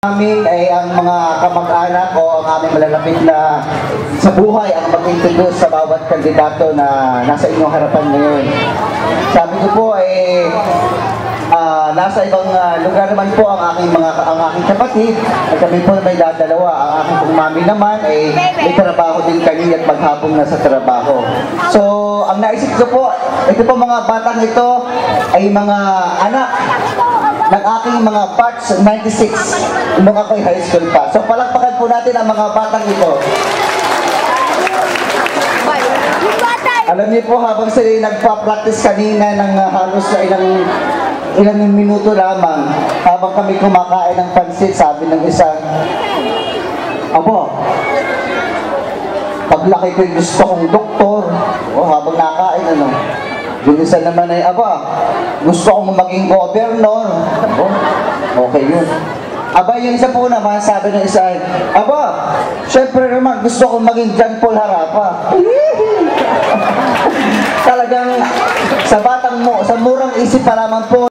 Namin ay ang mga kamag-anak o ang aming malalapit na sa buhay ang mag-introduce sa bawat kandidato na nasa inyong harapan ngayon. Sabi ko po ay nasa ibang lugar naman po ang aking kapatid at kami po may dadalawa. Ang aking pong mami naman ay may trabaho din kami at maghapong nasa trabaho. So, ang naisip ko po, ito po mga batang ito ay mga anak ng aking mga batch 96 nung ako'y high school pa. So palakpakan po natin ang mga batang ito. Alam niyo po, habang sila nagpa-practice kanina ng halos na ilang minuto lamang, habang kami kumakain ng pansit, sabi ng isa, "Abo, paglaki ko'y gusto kong doktor." O habang nakain, yung isa naman ay, "Aba, gusto kong maging governor." Okay yun. Aba, yung isa po naman, sabi ng isa ay, "Aba, syempre naman, gusto kong maging John Paul Harapa." Talagang sa batang mo, sa murang isip pa lamang po,